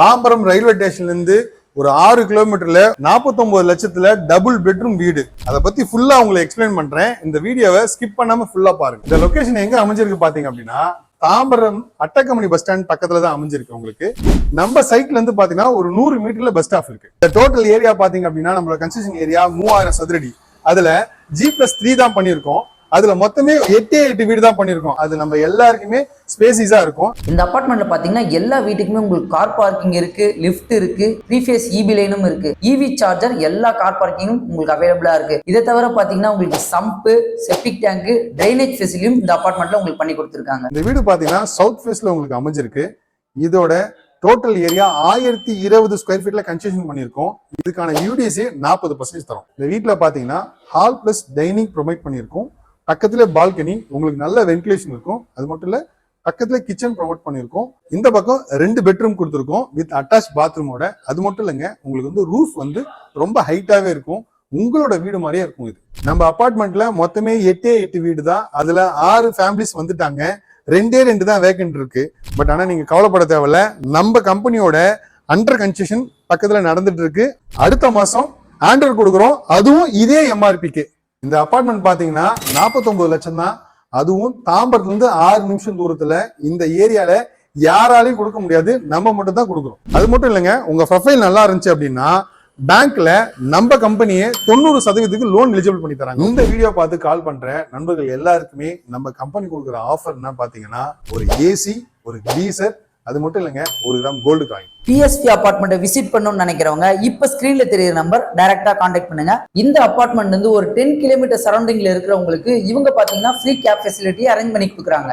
Tambaram railway ஸ்டேஷன்ல இருந்து ஒரு 6 கிலோமீட்டர்ல 49 லட்சத்துல டபுள் பெட்ரூம் வீடு. அதை பத்தி ஃபுல்லா உங்களுக்கு எக்ஸ்பிளைன் பண்றேன். இந்த வீடியோவை ஸ்கிப் பண்ணாம ஃபுல்லா பாருங்க. இந்த லொகேஷன் எங்க அமைஞ்சிருக்கு பாத்தீங்க அப்படின்னா தாம்பரம் அட்டக்கமணி பஸ் ஸ்டாண்ட் பக்கத்துல தான் அமைஞ்சிருக்கு. உங்களுக்கு நம்ம சைட்ல இருந்து பாத்தீங்கன்னா ஒரு 100 மீட்டர்ல பஸ் ஸ்டாப் இருக்கு. இந்த டோட்டல் ஏரியா பாத்தீங்க அப்படின்னா நம்மளோட கன்ஸ்ட்ரக்ஷன் ஏரியா 3000 சதுரடி. அதுல G+3 தான் பண்ணிருக்கோம். அதுல மொத்தமே 8 வீடு தான் பண்ணிருக்கோம். அது நம்ம எல்லாருக்குமே ஸ்பேசிஸா இருக்கும். இந்த அபார்ட்மெண்ட்ல பாத்தீங்கன்னா எல்லா வீட்டுக்குமே உங்களுக்கு கார் பார்க்கிங் இருக்கு, லிஃப்ட் இருக்கு, 3 ஃபேஸ் EB லைனும் இருக்கு, EV சார்ஜர் எல்லா கார் பார்க்கிங்கும் உங்களுக்கு அவைலபிளா இருக்கு. இதை தவிர பாத்தீங்கன்னா உங்களுக்கு சம்ப், செப்டிக் டேங்க், ட்ரைனேஜ் ஃபெசிலிட்டியும் இந்த அபார்ட்மெண்ட்ல உங்களுக்கு பண்ணி கொடுத்துருக்காங்க. இந்த வீடு பாத்தீங்கன்னா சவுத் ஃபேஸ்ல உங்களுக்கு அமைஞ்சிருக்கு. இதோட டோட்டல் ஏரியா 1020 ஸ்கொயர் ஃபீட்ல கன்ஸ்ட்ரக்ஷன் பண்ணிருக்கோம். இதுக்கான UDC 40% தரும். இந்த வீட்டுல பாத்தீங்கன்னா ஹால் பிளஸ் டைனிங் ப்ரொவைட் பண்ணிருக்கோம். பக்கத்துல பால்கனி, உங்களுக்கு நல்ல வென்டிலேஷன் இருக்கும். அது மட்டும் இல்ல பக்கத்துல கிச்சன் ப்ரொவைட் பண்ணிருக்கோம். இந்த பக்கம் 2 பெட்ரூம் கொடுத்துருக்கோம் வித் அட்டாச் பாத்ரூமோட. அது மட்டும் இல்லைங்க, உங்களுக்கு வந்து ரூஃப் வந்து ரொம்ப ஹைட்டாவே இருக்கும். உங்களோட வீடு மாதிரியே இருக்கும். இது நம்ம அபார்ட்மெண்ட்ல மொத்தமே 8 வீடு தான். அதுல 6 ஃபேமிலிஸ் வந்துட்டாங்க. 2 தான் வேக்கன்ட் இருக்கு. பட் ஆனா நீங்க கவலைப்பட தேவையில்ல. நம்ம கம்பெனியோட அண்டர் கன்ஸ்ட்ரக்ஷன் பக்கத்துல நடந்துட்டு இருக்கு. அடுத்த மாசம் ஆண்டர் கொடுக்குறோம். அதுவும் இதே MRPக்கு. இந்த அபார்ட்மெண்ட் பாத்தீங்கன்னா 49 லட்சம் தான். அதுவும் தாம்பரத்துல இருந்து 6 நிமிஷம் தூரத்துல. இந்த ஏரியால யாராலையும் கொடுக்க முடியாது, நம்ம மட்டும் தான் கொடுக்குறோம். அது மட்டும் இல்லைங்க, உங்க ப்ரொஃபைல் நல்லா இருந்துச்சு அப்படின்னா பேங்க்ல நம்ம கம்பெனியை 90% லோன் எலிஜிபிள் பண்ணி தராங்க. இந்த வீடியோ பார்த்து கால் பண்ற நண்பர்கள் எல்லாருக்குமே நம்ம கம்பெனி கொடுக்குற ஆஃபர் என்ன பாத்தீங்கன்னா ஒரு AC, ஒரு கீசர், அது மட்டும் இல்லைங்க, 1 கிராம் கோல்டு காயின். PSP அபார்ட்மெண்ட்டை விசிட் பண்ணணும்னு நினைக்கிறவங்க இப்ப ஸ்கிரீன்ல தெரியுற நம்பர் டைரக்டா கான்டாக்ட் பண்ணுங்க. இந்த அபார்ட்மெண்ட் வந்து ஒரு 10 கிலோமீட்டர் சரௌண்டிங்ல இருக்கிறவங்களுக்கு இவங்க பாத்தீங்கன்னா ஃப்ரீ கேப் ஃபெசிலிட்டி அரேஞ்ச் பண்ணி கொடுக்குறாங்க.